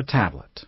tablet.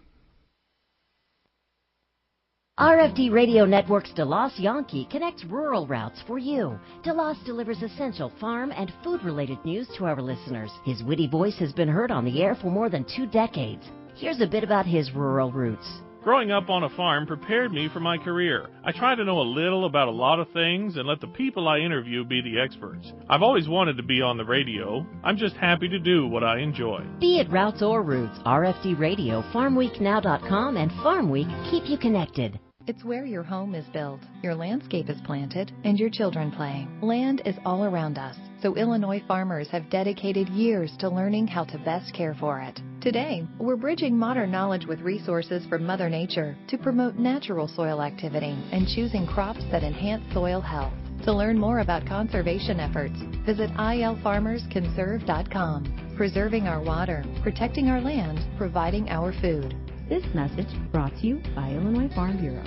RFD Radio Network's DeLoss Yankee connects rural routes for you. DeLoss delivers essential farm and food-related news to our listeners. His witty voice has been heard on the air for more than 2 decades. Here's a bit about his rural roots. Growing up on a farm prepared me for my career. I try to know a little about a lot of things and let the people I interview be the experts. I've always wanted to be on the radio. I'm just happy to do what I enjoy. Be it routes or roots, RFD Radio, FarmWeekNow.com, and Farm Week keep you connected. It's where your home is built, your landscape is planted, and your children play. Land is all around us, so Illinois farmers have dedicated years to learning how to best care for it. Today, we're bridging modern knowledge with resources from Mother Nature to promote natural soil activity and choosing crops that enhance soil health. To learn more about conservation efforts, visit ilfarmersconserve.com. Preserving our water, protecting our land, providing our food. This message brought to you by Illinois Farm Bureau.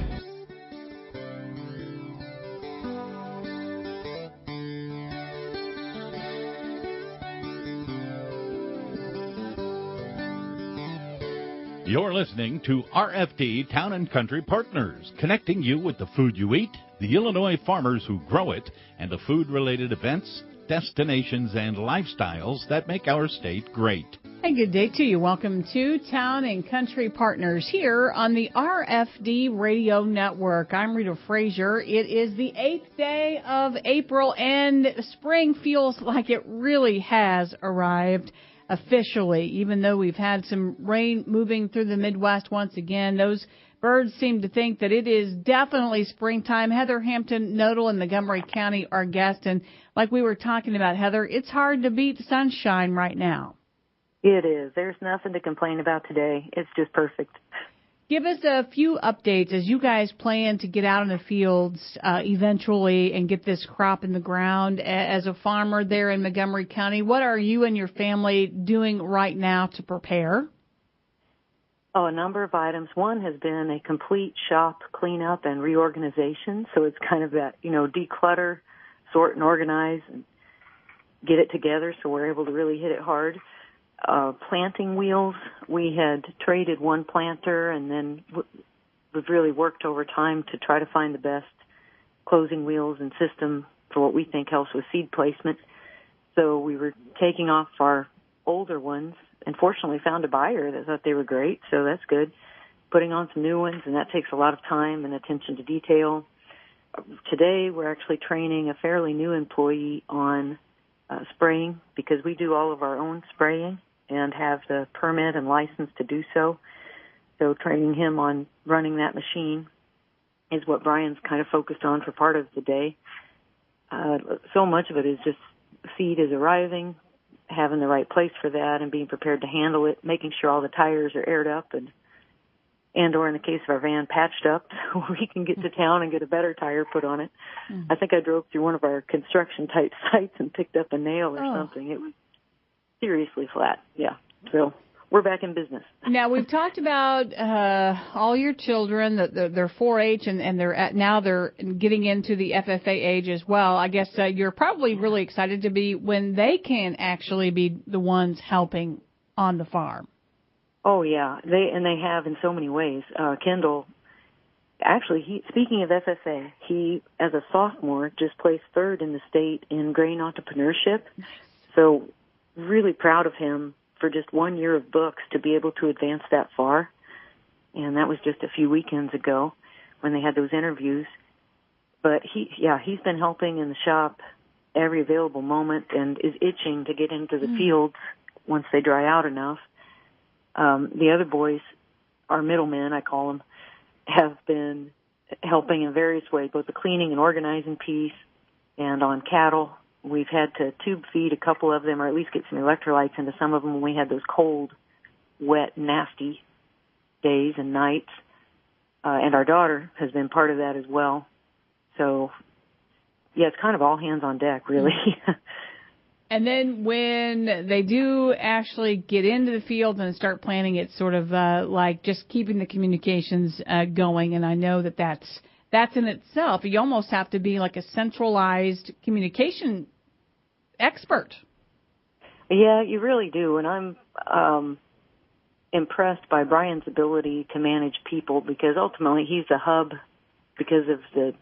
You're listening to RFD Town and Country Partners, connecting you with the food you eat, the Illinois farmers who grow it, and the food-related events, destinations, and lifestyles that make our state great. Hey, good day to you. Welcome to Town and Country Partners here on the RFD Radio Network. I'm Rita Frazier. It is the 8th day of April, and spring feels like it really has arrived officially, even though we've had some rain moving through the Midwest once again. Those birds seem to think that it is definitely springtime. Heather Hampton Nodal in Montgomery County, our guest, and like we were talking about, Heather, it's hard to beat sunshine right now. It is. There's nothing to complain about today. It's just perfect. Give us a few updates as you guys plan to get out in the fields eventually and get this crop in the ground. As a farmer there in Montgomery County, what are you and your family doing right now to prepare? Oh, a number of items. One has been a complete shop cleanup and reorganization. So it's kind of that, declutter, sort and organize and get it together so we're able to really hit it hard. Planting wheels, we had traded one planter, and then we've really worked over time to try to find the best closing wheels and system for what we think helps with seed placement. So we were taking off our older ones, and fortunately found a buyer that thought they were great, so that's good. Putting on some new ones, and that takes a lot of time and attention to detail. Today we're actually training a fairly new employee on spraying, because we do all of our own spraying and have the permit and license to do so. So training him on running that machine is what Brian's kind of focused on for part of the day. So much of it is just seed is arriving, having the right place for that and being prepared to handle it, making sure all the tires are aired up and or in the case of our van, patched up so we can get to town and get a better tire put on it. Mm-hmm. I think I drove through one of our construction-type sites and picked up a nail or something. It was seriously flat, yeah. So we're back in business. Now, we've talked about all your children, they're 4-H, and they're getting into the FFA age as well. I guess you're probably really excited to be when they can actually be the ones helping on the farm. Oh, yeah, they have in so many ways. Kendall, actually, speaking of FFA, he, as a sophomore, just placed 3rd in the state in grain entrepreneurship. So really proud of him for just 1 year of books to be able to advance that far. And that was just a few weekends ago when they had those interviews. But he's been helping in the shop every available moment and is itching to get into the fields once they dry out enough. The other boys, our middlemen, I call them, have been helping in various ways, both the cleaning and organizing piece, and on cattle. We've had to tube feed a couple of them, or at least get some electrolytes into some of them when we had those cold, wet, nasty days and nights. And our daughter has been part of that as well. So, yeah, it's kind of all hands on deck, really. And then when they do actually get into the field and start planting, it's sort of like just keeping the communications going. And I know that's in itself. You almost have to be like a centralized communication expert. Yeah, you really do. And I'm impressed by Brian's ability to manage people, because ultimately he's the hub because of the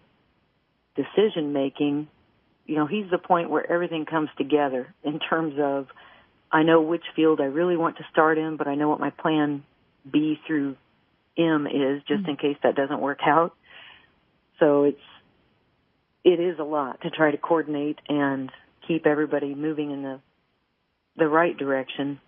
decision making. You know, he's the point where everything comes together in terms of, I know which field I really want to start in, but I know what my plan B through M is, just in case that doesn't work out. So it is a lot to try to coordinate and keep everybody moving in the right direction,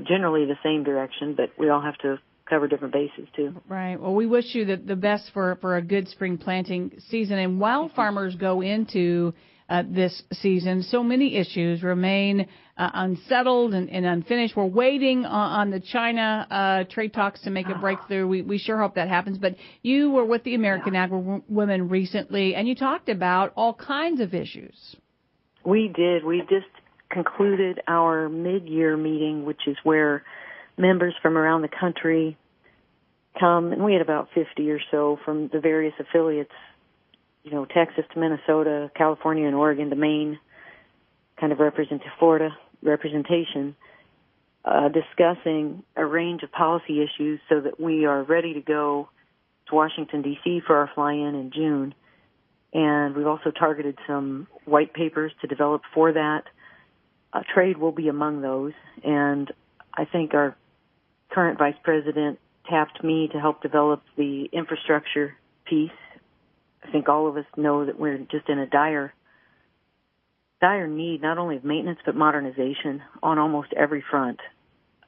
generally the same direction, but we all have to cover different bases too. Right. Well, we wish you the best for a good spring planting season. And while farmers go into this season, so many issues remain unsettled and unfinished. We're waiting on the China trade talks to make a breakthrough. We sure hope that happens. But you were with the American Agri-Women recently, and you talked about all kinds of issues. We did. We just concluded our mid-year meeting, which is where members from around the country come, and we had about 50 or so from the various affiliates, you know, Texas to Minnesota, California and Oregon to Maine, kind of Florida representation, discussing a range of policy issues so that we are ready to go to Washington, D.C. for our fly-in in June. And we've also targeted some white papers to develop for that. Trade will be among those, and I think our current vice president tapped me to help develop the infrastructure piece. I think all of us know that we're just in a dire need, not only of maintenance, but modernization on almost every front,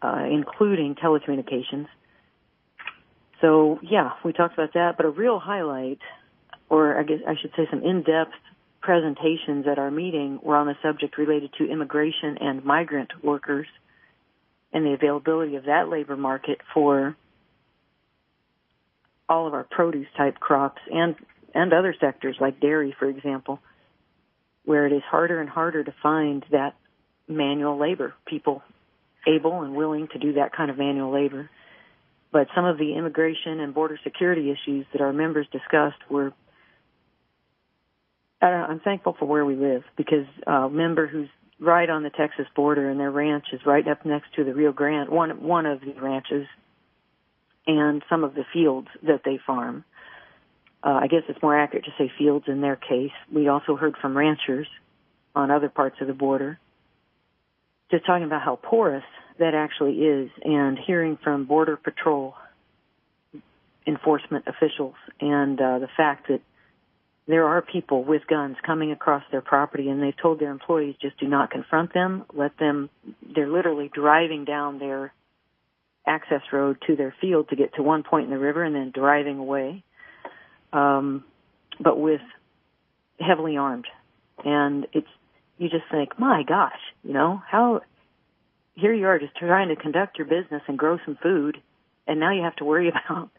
including telecommunications. So, yeah, we talked about that, but a real highlight, or I guess I should say some in-depth presentations at our meeting were on the subject related to immigration and migrant workers and the availability of that labor market for all of our produce-type crops and other sectors like dairy, for example, where it is harder and harder to find that manual labor, people able and willing to do that kind of manual labor. But some of the immigration and border security issues that our members discussed were, I'm thankful for where we live, because a member who's right on the Texas border and their ranch is right up next to the Rio Grande, one of the ranches, and some of the fields that they farm. I guess it's more accurate to say fields in their case. We also heard from ranchers on other parts of the border, just talking about how porous that actually is, and hearing from Border Patrol enforcement officials and the fact that there are people with guns coming across their property, and they've told their employees just do not confront them, they're literally driving down their access road to their field to get to one point in the river and then driving away, but with heavily armed. And you just think, my gosh, how here you are just trying to conduct your business and grow some food, and now you have to worry about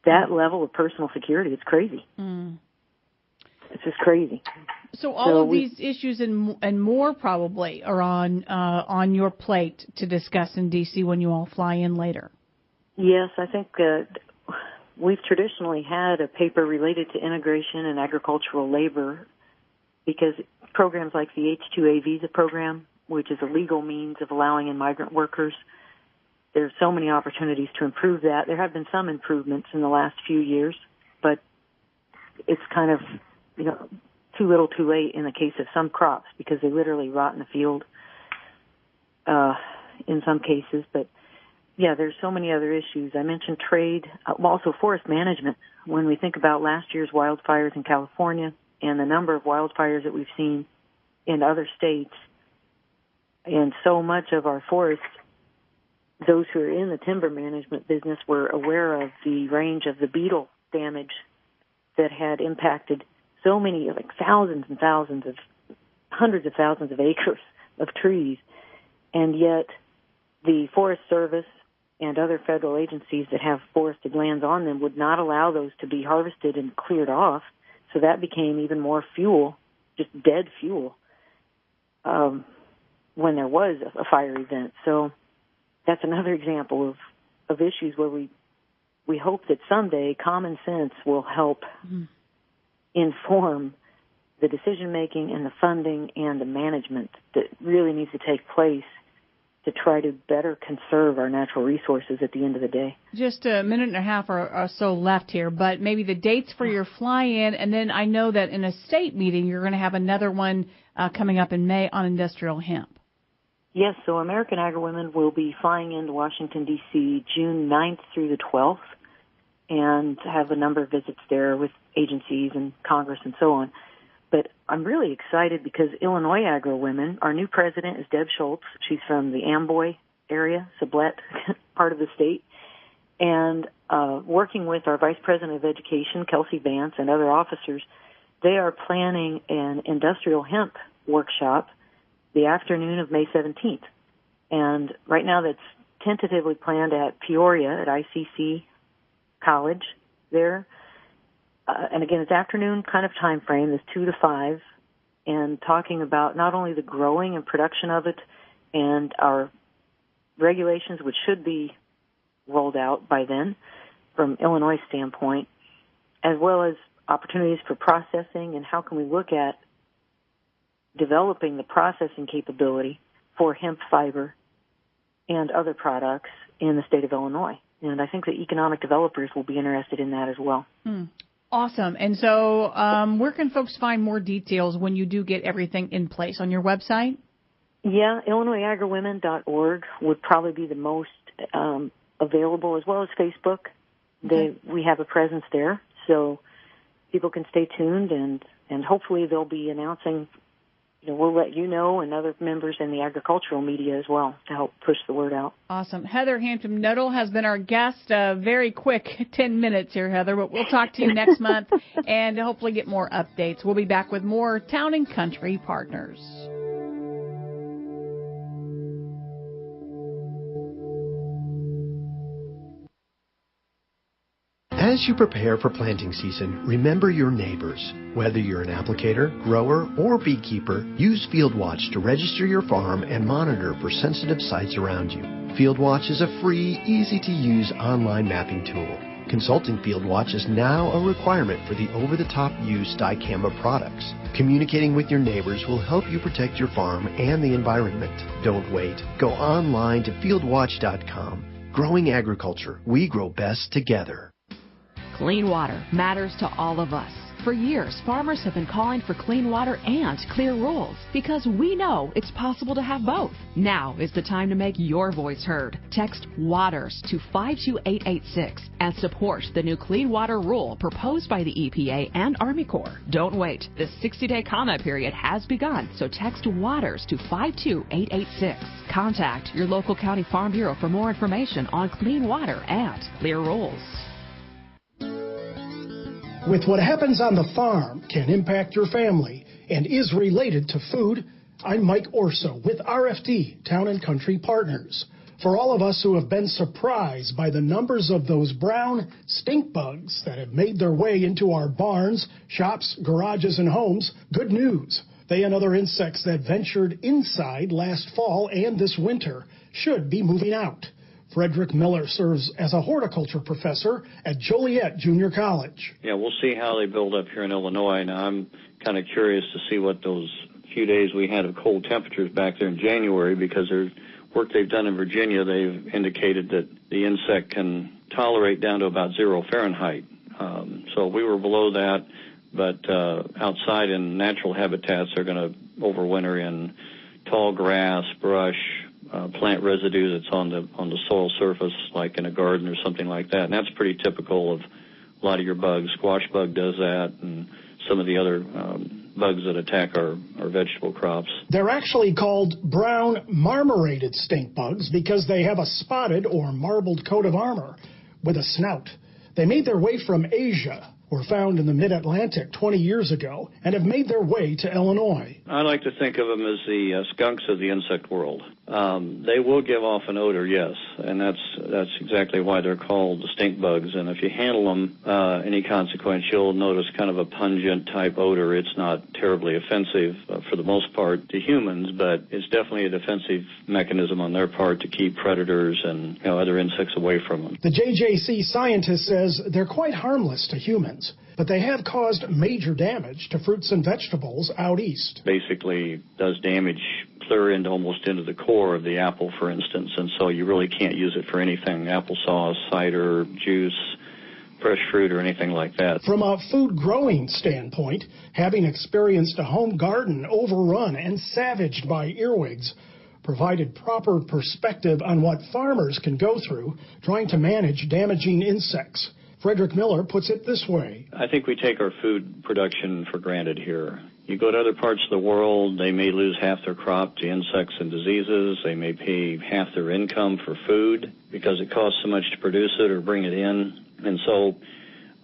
that level of personal security. It's crazy. It's just crazy. So all of these issues and more probably are on your plate to discuss in D.C. when you all fly in later. Yes, I think we've traditionally had a paper related to integration and agricultural labor, because programs like the H-2A visa program, which is a legal means of allowing in migrant workers, there's so many opportunities to improve that. There have been some improvements in the last few years, but it's kind of, too little too late in the case of some crops, because they literally rot in the field in some cases. But, yeah, there's so many other issues. I mentioned trade, also forest management. When we think about last year's wildfires in California and the number of wildfires that we've seen in other states, and so much of our forests, those who are in the timber management business were aware of the range of the beetle damage that had impacted so many, like thousands and thousands of, hundreds of thousands of acres of trees. And yet the Forest Service and other federal agencies that have forested lands on them would not allow those to be harvested and cleared off. So that became even more fuel, just dead fuel, when there was a fire event. So that's another example of issues where we hope that someday common sense will help inform the decision-making and the funding and the management that really needs to take place to try to better conserve our natural resources at the end of the day. Just a minute and a half or so left here, but maybe the dates for your fly-in, and then I know that in a state meeting you're going to have another one coming up in May on industrial hemp. Yes, so American Agri-Women will be flying into Washington, D.C. June 9th through the 12th and have a number of visits there with agencies and Congress and so on. But I'm really excited because Illinois Agri-Women, our new president is Deb Schultz. She's from the Amboy area, Sublette part of the state. And working with our Vice President of Education, Kelsey Vance, and other officers, they are planning an industrial hemp workshop the afternoon of May 17th. And right now that's tentatively planned at Peoria at ICC College there. And again, it's afternoon kind of time frame, it's 2 to 5, and talking about not only the growing and production of it and our regulations, which should be rolled out by then from Illinois' standpoint, as well as opportunities for processing and how can we look at developing the processing capability for hemp fiber and other products in the state of Illinois. And I think the economic developers will be interested in that as well. Awesome. And so where can folks find more details when you do get everything in place? On your website? Yeah, IllinoisAgriWomen.org would probably be the most available, as well as Facebook. Okay. We have a presence there, so people can stay tuned, and hopefully they'll be announcing. We'll let you know and other members in the agricultural media as well to help push the word out. Awesome. Heather Hampton-Nuttall has been our guest. Very quick 10 minutes here, Heather, but we'll talk to you next month and hopefully get more updates. We'll be back with more Town and Country Partners. As you prepare for planting season, remember your neighbors. Whether you're an applicator, grower, or beekeeper, use FieldWatch to register your farm and monitor for sensitive sites around you. FieldWatch is a free, easy-to-use online mapping tool. Consulting FieldWatch is now a requirement for the over-the-top use dicamba products. Communicating with your neighbors will help you protect your farm and the environment. Don't wait. Go online to fieldwatch.com. Growing agriculture. We grow best together. Clean water matters to all of us. For years, farmers have been calling for clean water and clear rules because we know it's possible to have both. Now is the time to make your voice heard. Text WATERS to 52886 and support the new clean water rule proposed by the EPA and Army Corps. Don't wait. The 60-day comment period has begun, so text WATERS to 52886. Contact your local county farm bureau for more information on clean water and clear rules. With what happens on the farm can impact your family and is related to food, I'm Mike Orso with RFD, Town and Country Partners. For all of us who have been surprised by the numbers of those brown stink bugs that have made their way into our barns, shops, garages, and homes, good news. They and other insects that ventured inside last fall and this winter should be moving out. Frederick Miller serves as a horticulture professor at Joliet Junior College. Yeah, we'll see how they build up here in Illinois. Now, I'm kind of curious to see what those few days we had of cold temperatures back there in January, because their work they've done in Virginia, they've indicated that the insect can tolerate down to about 0 Fahrenheit. So we were below that, but outside in natural habitats, they're going to overwinter in tall grass, brush, plant residue that's on the soil surface, like in a garden or something like that. And that's pretty typical of a lot of your bugs. Squash bug does that, and some of the other bugs that attack our vegetable crops. They're actually called brown marmorated stink bugs because they have a spotted or marbled coat of armor with a snout. They made their way from Asia, were found in the mid-Atlantic 20 years ago, and have made their way to Illinois. I like to think of them as the skunks of the insect world. They will give off an odor, yes, and that's exactly why they're called the stink bugs. And if you handle them any consequence, you'll notice kind of a pungent type odor. It's not terribly offensive for the most part to humans, but it's definitely a defensive mechanism on their part to keep predators and other insects away from them. The JJC scientist says they're quite harmless to humans, but they have caused major damage to fruits and vegetables out east. Basically does damage clear almost into the core core of the apple, for instance, and so you really can't use it for anything, applesauce, cider, juice, fresh fruit, or anything like that. From a food growing standpoint, having experienced a home garden overrun and savaged by earwigs provided proper perspective on what farmers can go through trying to manage damaging insects. Frederick Miller puts it this way. I think we take our food production for granted here. You go to other parts of the world, they may lose half their crop to insects and diseases. They may pay half their income for food because it costs so much to produce it or bring it in. And so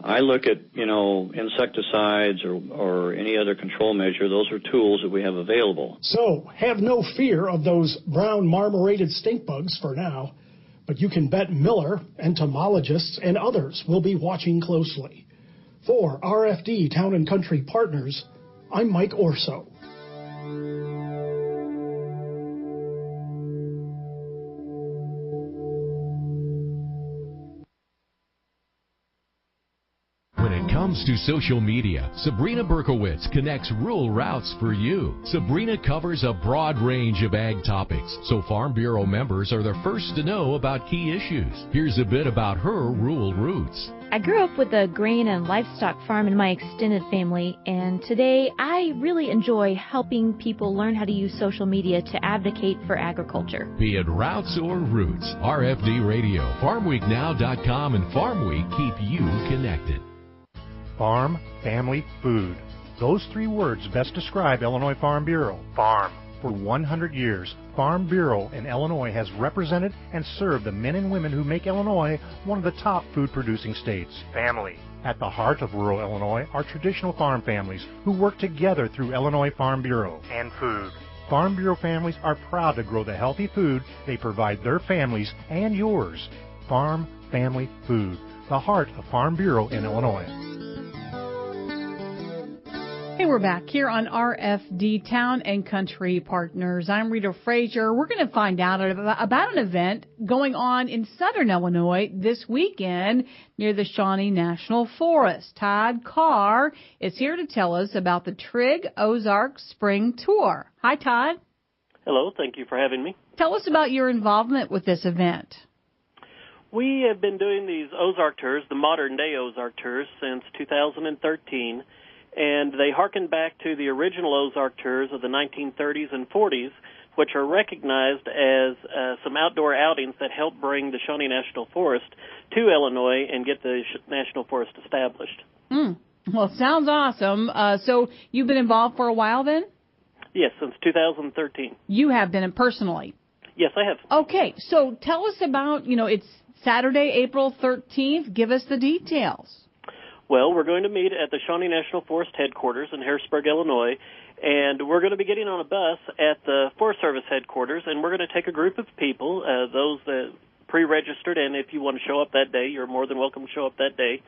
I look at, insecticides or any other control measure. Those are tools that we have available. So have no fear of those brown marmorated stink bugs for now. But you can bet Miller, entomologists, and others will be watching closely. For RFD Town and Country Partners, I'm Mike Orso. When it comes to social media, Sabrina Berkowitz connects rural routes for you. Sabrina covers a broad range of ag topics, so Farm Bureau members are the first to know about key issues. Here's a bit about her rural roots. I grew up with a grain and livestock farm in my extended family, and today I really enjoy helping people learn how to use social media to advocate for agriculture. Be it routes or roots, RFD Radio, FarmWeekNow.com, and Farm Week keep you connected. Farm, family, food. Those three words best describe Illinois Farm Bureau. Farm. For 100 years, Farm Bureau in Illinois has represented and served the men and women who make Illinois one of the top food-producing states. Family. At the heart of rural Illinois are traditional farm families who work together through Illinois Farm Bureau. And food. Farm Bureau families are proud to grow the healthy food they provide their families and yours. Farm, family, food. The heart of Farm Bureau in Illinois. Hey, we're back here on RFD Town and Country Partners. I'm Rita Frazier. We're going to find out about an event going on in southern Illinois this weekend near the Shawnee National Forest. Todd Carr is here to tell us about the Trig Ozark Spring Tour. Hi, Todd. Hello. Thank you for having me. Tell us about your involvement with this event. We have been doing these Ozark tours, the modern-day Ozark tours, since 2013. And they harken back to the original Ozark tours of the 1930s and 40s, which are recognized as some outdoor outings that helped bring the Shawnee National Forest to Illinois and get the National Forest established. Well, sounds awesome. So you've been involved for a while then? Yes, since 2013. You have been personally? Yes, I have. Okay, so tell us about, it's Saturday, April 13th. Give us the details. Well, we're going to meet at the Shawnee National Forest headquarters in Harrisburg, Illinois, and we're going to be getting on a bus at the Forest Service headquarters, and we're going to take a group of people, those that pre-registered, and if you want to show up that day, you're more than welcome to show up that day.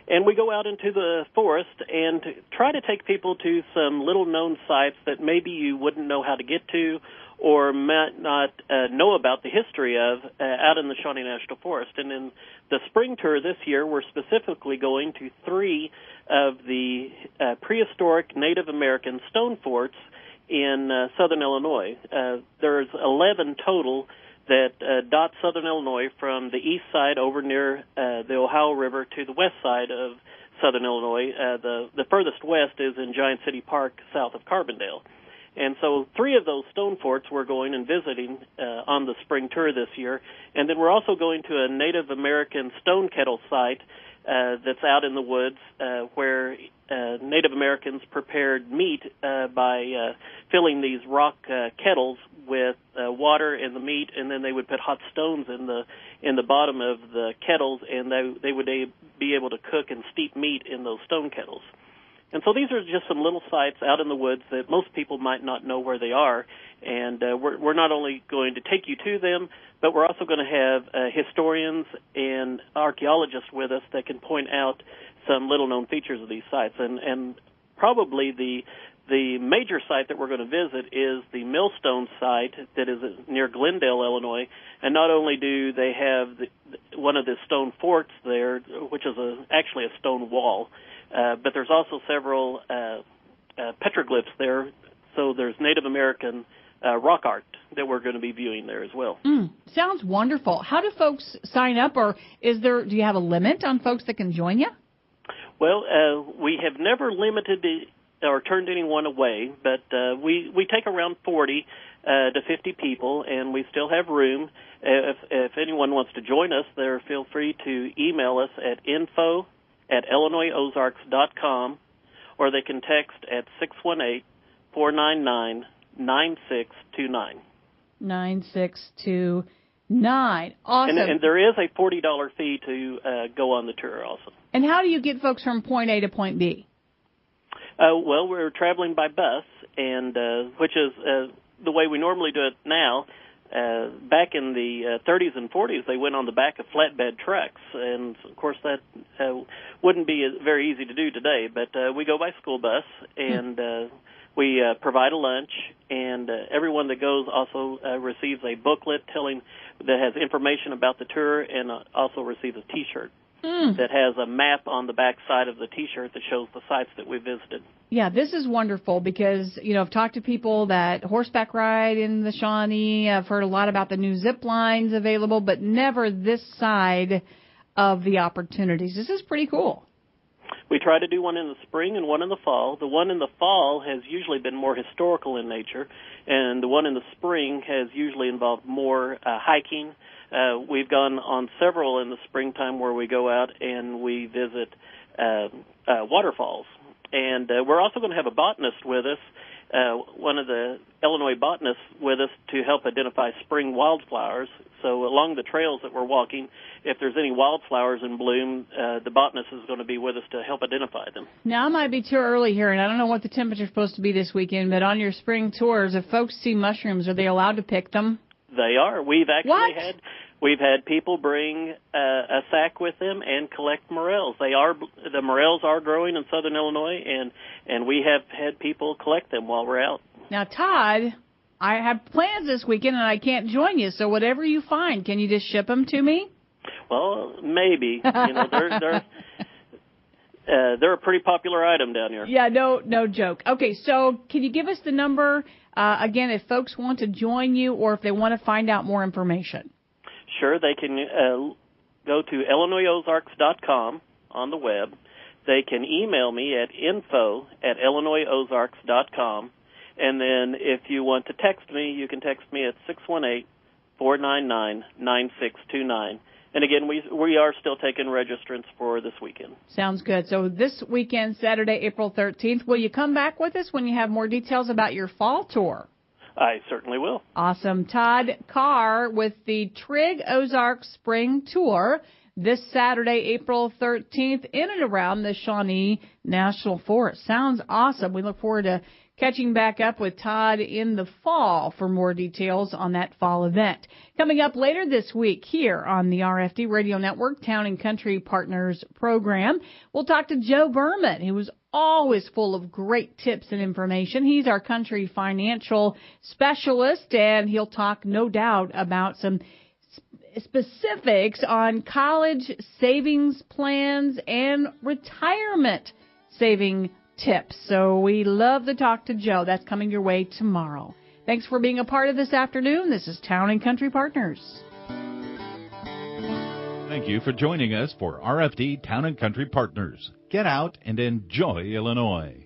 And we go out into the forest and try to take people to some little-known sites that maybe you wouldn't know how to get to or might not know about the history of out in the Shawnee National Forest. And in the spring tour this year, we're specifically going to 3 of the prehistoric Native American stone forts in southern Illinois. There's 11 total that dot southern Illinois from the east side over near the Ohio River to the west side of southern Illinois. The furthest west is in Giant City Park south of Carbondale. And so 3 of those stone forts we're going and visiting on the spring tour this year. And then we're also going to a Native American stone kettle site that's out in the woods where Native Americans prepared meat by filling these rock kettles with water and the meat, and then they would put hot stones in the bottom of the kettles, and they would be able to cook and steep meat in those stone kettles. And so these are just some little sites out in the woods that most people might not know where they are. And we're not only going to take you to them, but we're also going to have historians and archaeologists with us that can point out some little-known features of these sites. And probably the major site that we're going to visit is the Millstone site that is near Glendale, Illinois. And not only do they have one of the stone forts there, which is actually a stone wall, but there's also several petroglyphs there. So there's Native American rock art that we're going to be viewing there as well. Sounds wonderful. How do folks sign up, or do you have a limit on folks that can join you? Well, we have never limited or turned anyone away, but we take around 40 to 50 people, and we still have room. If anyone wants to join us, feel free to email us at info@illinoisozarks.com, or they can text at 618-499-9629. 9629. Awesome. And there is a $40 fee to go on the tour also. And how do you get folks from point A to point B? Well, we're traveling by bus, and which is the way we normally do it now. Back in the 30s and 40s, they went on the back of flatbed trucks, and of course that wouldn't be very easy to do today. But we go by school bus, and we provide a lunch, and everyone that goes also receives a booklet that has information about the tour, and also receives a T-shirt that has a map on the back side of the T-shirt that shows the sites that we visited. Yeah, this is wonderful because, I've talked to people that horseback ride in the Shawnee. I've heard a lot about the new zip lines available, but never this side of the opportunities. This is pretty cool. We try to do one in the spring and one in the fall. The one in the fall has usually been more historical in nature, and the one in the spring has usually involved more hiking. We've gone on several in the springtime where we go out and we visit waterfalls. And we're also going to have a botanist with us, one of the Illinois botanists with us to help identify spring wildflowers. So along the trails that we're walking, if there's any wildflowers in bloom, the botanist is going to be with us to help identify them. Now, it might be too early here, and I don't know what the temperature's supposed to be this weekend, but on your spring tours, if folks see mushrooms, are they allowed to pick them? They are. We've had people bring a sack with them and collect morels. The morels are growing in southern Illinois, and we have had people collect them while we're out. Now, Todd, I have plans this weekend and I can't join you, so whatever you find, can you just ship them to me? Well, maybe. They're a pretty popular item down here. Yeah, no joke. Okay, so can you give us the number again if folks want to join you or if they want to find out more information? Sure, they can go to illinoisozarks.com on the web. They can email me at info@illinoisozarks.com. And then if you want to text me, you can text me at 618-499-9629. And again, we are still taking registrants for this weekend. Sounds good. So this weekend, Saturday, April 13th, will you come back with us when you have more details about your fall tour? I certainly will. Awesome. Todd Carr with the Trig Ozark Spring Tour this Saturday, April 13th, in and around the Shawnee National Forest. Sounds awesome. We look forward to catching back up with Todd in the fall for more details on that fall event. Coming up later this week here on the RFD Radio Network Town and Country Partners program, we'll talk to Joe Berman, who was always full of great tips and information. He's our country financial specialist, and he'll talk, no doubt, about some specifics on college savings plans and retirement saving tips. So we love to talk to Joe. That's coming your way tomorrow. Thanks for being a part of this afternoon. This is Town and Country Partners. Thank you for joining us for RFD Town and Country Partners. Get out and enjoy Illinois.